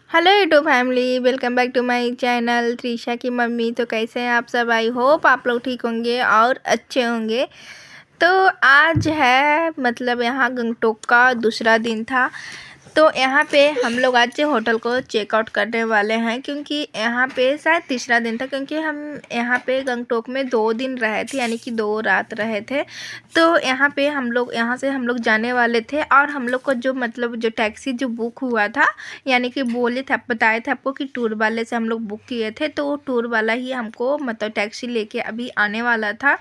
Hello YouTube family, welcome back to my channel Trisha की मम्मी। तो कैसे हैं आप सब? आई होप आप लोग ठीक होंगे और अच्छे होंगे। तो आज है मतलब यहाँ गंगटोक का दूसरा दिन था। तो यहाँ पे हम लोग आज होटल को चेकआउट करने वाले हैं, क्योंकि यहाँ पे शायद तीसरा दिन था, क्योंकि हम यहाँ पे गंगटोक में 2 दिन रहे थे, यानी कि 2 रात रहे थे। तो यहाँ पे हम लोग यहाँ से हम लोग जाने वाले थे, और हम लोग को जो मतलब जो टैक्सी जो बुक हुआ था, यानी कि बोले थे, बताए थे आपको कि टूर वाले से हम लोग बुक किए थे, तो वो टूर वाला ही हमको मतलब टैक्सी लेके अभी आने वाला था।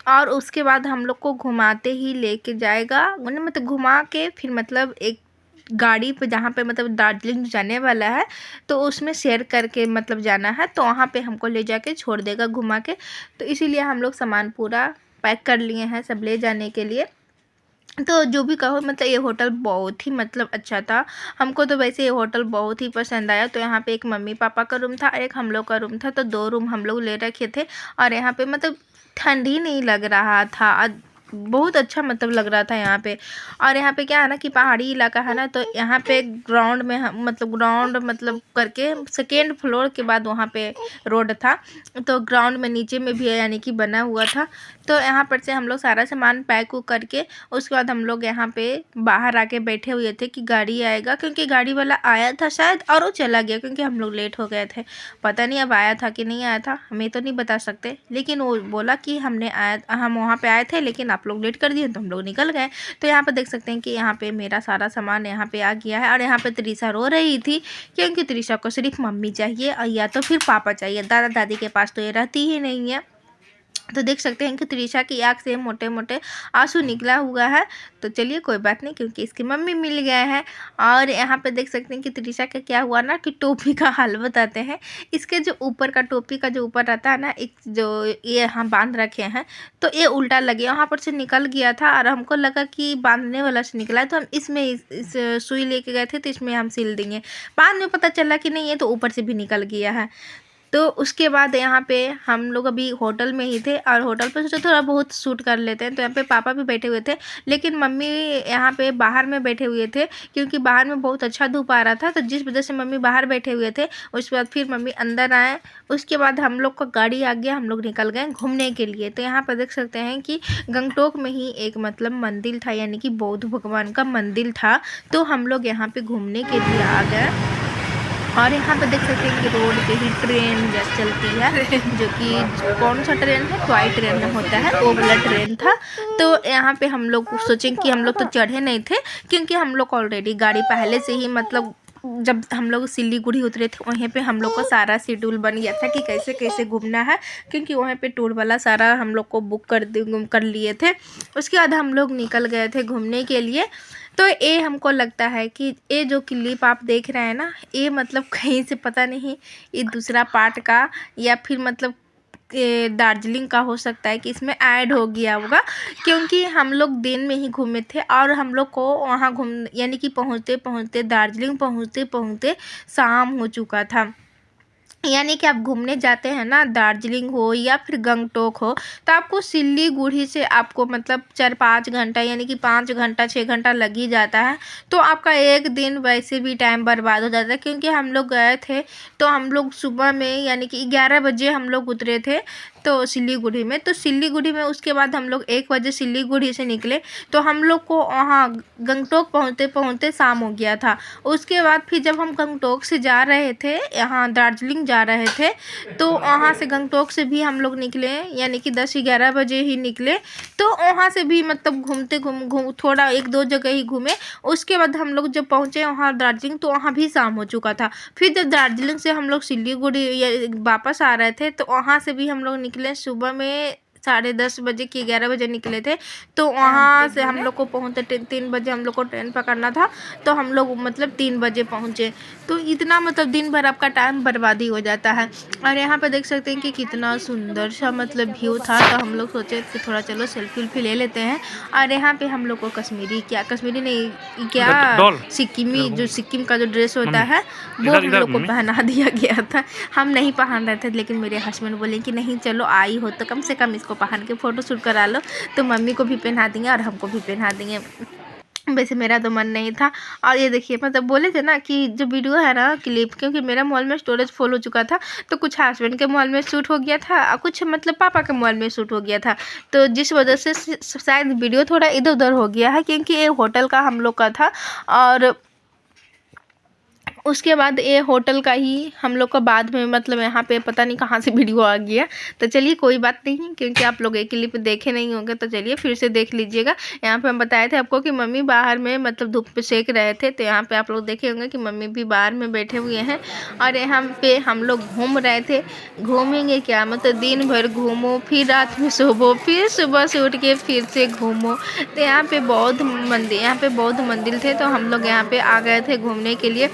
और उसके बाद हम लोग को घुमाते ही लेके जाएगा, मतलब घुमा के फिर मतलब एक गाड़ी पे जहाँ पे मतलब दार्जिलिंग जाने वाला है, तो उसमें शेयर करके मतलब जाना है, तो वहाँ पे हमको ले जाके छोड़ देगा घुमा के। तो इसीलिए हम लोग सामान पूरा पैक कर लिए हैं सब ले जाने के लिए। तो जो भी कहो, मतलब ये होटल बहुत ही मतलब अच्छा था। हमको तो वैसे ये होटल बहुत ही पसंद आया। तो यहाँ पे एक मम्मी पापा का रूम था और एक हम लोग का रूम था, तो 2 रूम हम लोग ले रखे थे। और यहाँ पे मतलब ठंड ही नहीं लग रहा था, बहुत अच्छा मतलब लग रहा था यहाँ पे। और यहाँ पे क्या है ना कि पहाड़ी इलाका है ना, तो यहाँ पे ग्राउंड में मतलब ग्राउंड मतलब करके सेकेंड फ्लोर के बाद वहाँ पे रोड था, तो ग्राउंड में नीचे में भी है, यानी कि बना हुआ था। तो यहाँ पर से हम लोग सारा सामान पैक करके उसके बाद हम लोग यहाँ पे बाहर आके बैठे हुए थे कि गाड़ी आएगा, क्योंकि गाड़ी वाला आया था शायद और वो चला गया, क्योंकि हम लोग लेट हो गए थे। पता नहीं अब आया था कि नहीं आया था, हमें तो नहीं बता सकते, लेकिन वो बोला कि हम वहाँ पे आए थे, लेकिन आप लोग लेट कर दिए तो हम लोग निकल गए। तो यहाँ पर देख सकते हैं कि यहाँ पे मेरा सारा सामान यहाँ पे आ गया है। और यहाँ पे त्रिशा रो रही थी, क्योंकि त्रिशा को सिर्फ मम्मी चाहिए और या तो फिर पापा चाहिए, दादा दादी के पास तो ये रहती ही नहीं है। तो देख सकते हैं कि त्रिशा की आँख से मोटे मोटे आंसू निकला हुआ है। तो चलिए कोई बात नहीं, क्योंकि इसकी मम्मी मिल गए हैं। और यहाँ पे देख सकते हैं कि त्रिशा का क्या हुआ ना कि टोपी का हाल बताते हैं। इसके जो ऊपर का टोपी का जो ऊपर रहता है ना, एक जो ये यहाँ बांध रखे हैं, तो ये उल्टा लगे, वहाँ पर से निकल गया था और हमको लगा कि बांधने वाला से निकला है, तो हम इसमें इस सुई लेके गए थे, तो इसमें हम सिल देंगे। बाद में पता चला कि नहीं, ये तो ऊपर से भी निकल गया है। तो उसके बाद यहाँ पे हम लोग अभी होटल में ही थे, और होटल पे सोचा थोड़ा बहुत शूट कर लेते हैं। तो यहाँ पे पापा भी बैठे हुए थे, लेकिन मम्मी यहाँ पे बाहर में बैठे हुए थे, क्योंकि बाहर में बहुत अच्छा धूप आ रहा था, तो जिस वजह से मम्मी बाहर बैठे हुए थे। उसके बाद फिर मम्मी अंदर आए, उसके बाद हम लोग का गाड़ी आ गया, हम लोग निकल गए घूमने के लिए। तो यहाँ पर देख सकते हैं कि गंगटोक में ही एक मतलब मंदिर था, यानी कि बौद्ध भगवान का मंदिर था। तो हम लोग यहाँ पे घूमने के लिए आ गए। और यहाँ पे देख सकते हैं कि रोड पे ही ट्रेन चलती है, जो कि कौन सा ट्रेन है, टॉय ट्रेन होता है, वो वाला ट्रेन था। तो यहाँ पे हम लोग सोचें कि हम लोग तो चढ़े नहीं थे, क्योंकि हम लोग ऑलरेडी गाड़ी पहले से ही मतलब जब हम लोग सिलीगुड़ी उतरे थे, वहीं पे हम लोग का सारा शेड्यूल बन गया था कि कैसे कैसे घूमना है, क्योंकि वहाँ पे टूर वाला सारा हम लोग को बुक कर लिए थे। उसके बाद हम लोग निकल गए थे घूमने के लिए। तो ये हमको लगता है कि ये जो क्लिप आप देख रहे हैं ना, ये मतलब कहीं से पता नहीं, ये दूसरा पार्ट का या फिर मतलब दार्जिलिंग का हो सकता है कि इसमें ऐड हो गया होगा, क्योंकि हम लोग दिन में ही घूमे थे और हम लोग को वहाँ यानी कि पहुँचते पहुँचते दार्जिलिंग पहुँचते पहुँचते शाम हो चुका था। यानी कि आप घूमने जाते हैं ना, दार्जिलिंग हो या फिर गंगटोक हो, तो आपको सिलीगुड़ी से आपको मतलब 4-5 घंटा, यानी कि 5 घंटा 6 घंटा लग ही जाता है। तो आपका एक दिन वैसे भी टाइम बर्बाद हो जाता है, क्योंकि हम लोग गए थे तो हम लोग सुबह में यानी कि 11 बजे हम लोग उतरे थे तो सिलीगुड़ी में। तो सिलीगुड़ी में उसके बाद हम लोग 1 बजे सिलीगुड़ी से निकले, तो हम लोग को वहाँ गंगटोक पहुँचते पहुँचते शाम हो गया था। उसके बाद फिर जब हम गंगटोक से जा रहे थे, यहाँ दार्जिलिंग जा रहे थे, तो वहाँ से गंगटोक से भी हम लोग निकले, यानी कि 10-11 बजे ही निकले। तो वहाँ से भी मतलब घूमते घूम थोड़ा 1-2 जगह ही घूमे। उसके बाद हम लोग जब पहुँचे वहाँ दार्जिलिंग, तो वहाँ भी शाम हो चुका था। फिर जब दार्जिलिंग से हम लोग सिलीगुड़ी वापस आ रहे थे, तो वहाँ से भी हम लोग निकले सुबह में 10:30 बजे कि 11 बजे निकले थे। तो वहाँ से हम लोग को पहुँचते 3 बजे हम लोग को ट्रेन पकड़ना था, तो हम लोग मतलब 3 बजे पहुँचे। तो इतना मतलब दिन भर आपका टाइम बर्बादी हो जाता है। और यहाँ पे देख सकते हैं कि कितना सुंदर सा मतलब व्यू था, तो हम लोग सोचे कि थोड़ा चलो सेल्फी उल्फी ले लेते हैं। और यहाँ पे हम लोग को कश्मीरी नहीं क्या सिक्किमी, जो सिक्किम का जो ड्रेस होता है वो हम लोग को पहना दिया गया था। हम नहीं पहन रहे थे, लेकिन मेरे हस्बैंड बोले कि नहीं चलो आई हो तो कम से कम इसको पहन के फ़ोटो शूट करा लो। तो मम्मी को भी पहना देंगे और हमको भी पहना देंगे। वैसे मेरा तो मन नहीं था। और ये देखिए मतलब बोले थे ना कि जो वीडियो है ना क्लिप, क्योंकि मेरा मोबाइल में स्टोरेज फुल हो चुका था, तो कुछ हस्बैंड के मोबाइल में शूट हो गया था और कुछ मतलब पापा के मोबाइल में शूट हो गया था। तो जिस वजह से शायद वीडियो थोड़ा इधर उधर हो गया है, क्योंकि ये होटल का हम लोग का था। और उसके बाद ये होटल का ही हम लोग का बाद में मतलब यहाँ पे पता नहीं कहाँ से वीडियो आ गया। तो चलिए कोई बात नहीं, क्योंकि आप लोग एक क्लिप देखे नहीं होंगे, तो चलिए फिर से देख लीजिएगा। यहाँ पे हम बताए थे आपको कि मम्मी बाहर में मतलब धूप पे सेक रहे थे, तो यहाँ पे आप लोग देखे होंगे कि मम्मी भी बाहर में बैठे हुए हैं। और यहाँ पे हम लोग घूम रहे थे। घूमेंगे क्या, मतलब दिन भर घूमो, फिर रात में सोवो, फिर सुबह से उठ के फिर से घूमो। तो यहाँ पे बौद्ध मंदिर थे, तो हम लोग यहाँ पे आ गए थे घूमने के लिए।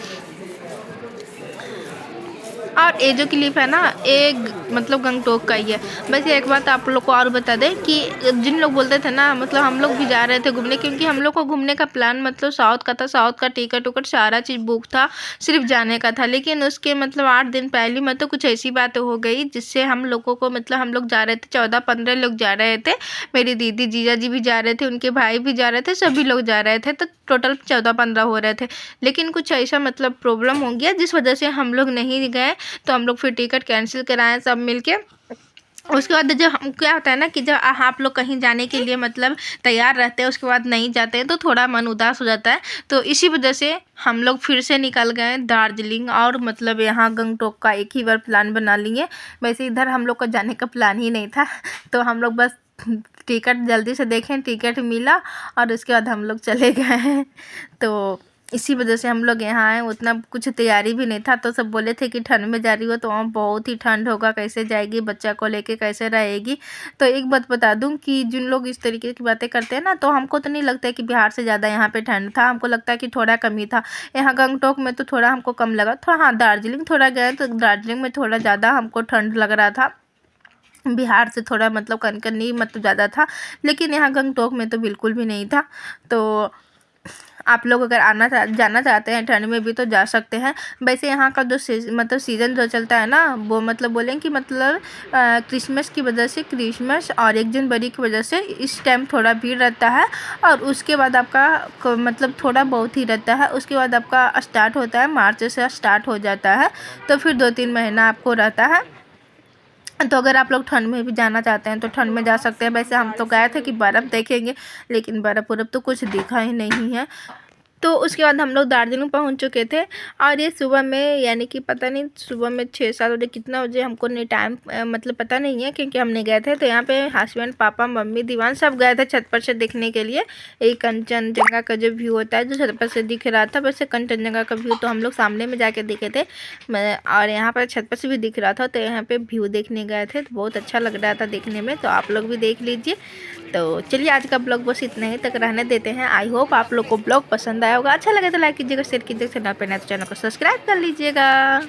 और ये जो क्लिप है ना, एक मतलब गंगटोक का ही है। बस एक बात आप लोग को और बता दें कि जिन लोग बोलते थे ना, मतलब हम लोग भी जा रहे थे घूमने, क्योंकि हम लोग को घूमने का प्लान मतलब साउथ का था। साउथ का टिकट उकट सारा चीज़ बुक था, सिर्फ जाने का था। लेकिन उसके मतलब 8 दिन पहले मतलब कुछ ऐसी बातें हो गई जिससे हम लोगों को मतलब हम लोग जा रहे थे 14-15 लोग जा रहे थे। मेरी दीदी जीजा जी भी जा रहे थे, उनके भाई भी जा रहे थे, सभी लोग जा रहे थे। तो टोटल 14-15 हो रहे थे। लेकिन कुछ ऐसा मतलब प्रॉब्लम हो गया जिस वजह से हम लोग नहीं गए। तो हम लोग फिर टिकट कैंसिल कराएं सब मिलके। उसके बाद जब हम क्या होता है ना कि जब आप लोग कहीं जाने के लिए मतलब तैयार रहते हैं, उसके बाद नहीं जाते हैं, तो थोड़ा मन उदास हो जाता है। तो इसी वजह से हम लोग फिर से निकल गए दार्जिलिंग, और मतलब यहाँ गंगटोक का एक ही बार प्लान बना लिए। वैसे इधर हम लोग का जाने का प्लान ही नहीं था, तो हम लोग बस टिकट जल्दी से देखें, टिकट मिला और उसके बाद हम लोग चले गए। तो इसी वजह से हम लोग यहाँ आए। उतना कुछ तैयारी भी नहीं था, तो सब बोले थे कि ठंड में जा रही हो, तो वहाँ बहुत ही ठंड होगा, कैसे जाएगी, बच्चा को लेके कैसे रहेगी। तो एक बात बता दूं कि जिन लोग इस तरीके की बातें करते हैं ना, तो हमको तो नहीं लगता है कि बिहार से ज़्यादा यहाँ पे ठंड था। हमको लगता है कि थोड़ा कम ही था। यहाँ गंगटोक में तो थोड़ा हमको कम लगा थोड़ा। हाँ, दार्जिलिंग थोड़ा गए तो दार्जिलिंग में थोड़ा ज़्यादा हमको ठंड लग रहा था। बिहार से थोड़ा मतलब कनकनी मतलब ज़्यादा था, लेकिन यहाँ गंगटोक में तो बिल्कुल भी नहीं था। तो आप लोग अगर जाना चाहते हैं ठंड में भी तो जा सकते हैं। वैसे यहाँ का जो मतलब सीज़न जो चलता है ना, वो मतलब बोलें कि मतलब क्रिसमस की वजह से, क्रिसमस और 1 जनवरी की वजह से इस टाइम थोड़ा भीड़ रहता है। और उसके बाद आपका मतलब थोड़ा बहुत ही रहता है। उसके बाद आपका स्टार्ट होता है, मार्च से स्टार्ट हो जाता है, तो फिर 2-3 महीना आपको रहता है। तो अगर आप लोग ठंड में भी जाना चाहते हैं तो ठंड में जा सकते हैं। वैसे हम तो गए थे कि बर्फ़ देखेंगे, लेकिन बर्फ़ तो कुछ दिखा ही नहीं है। तो उसके बाद हम लोग दार्जिलिंग पहुंच चुके थे। और ये सुबह में, यानी कि पता नहीं सुबह में 6-7 बजे कितना बजे, हमको नहीं टाइम मतलब पता नहीं है, क्योंकि हमने गए थे। तो यहाँ पे हस्बैंड, पापा, मम्मी, दीवान सब गए थे छत पर से देखने के लिए। एक कंचनजंगा का जो व्यू होता है, जो छत पर से दिख रहा था, वैसे कंचनजंगा का व्यू तो हम लोग सामने में जाके देखे थे। और यहाँ पर छत पर से भी दिख रहा था, तो यहाँ पे व्यू देखने गए थे, तो बहुत अच्छा लग रहा था देखने में। तो आप लोग भी देख लीजिए। तो चलिए आज का ब्लॉग बस इतना ही तक रहने देते हैं। आई होप आप लोग को ब्लॉग पसंद आया होगा। अच्छा लगे तो लाइक कीजिएगा, शेयर कीजिएगा, चैनल पर नए तो चैनल को सब्सक्राइब कर लीजिएगा।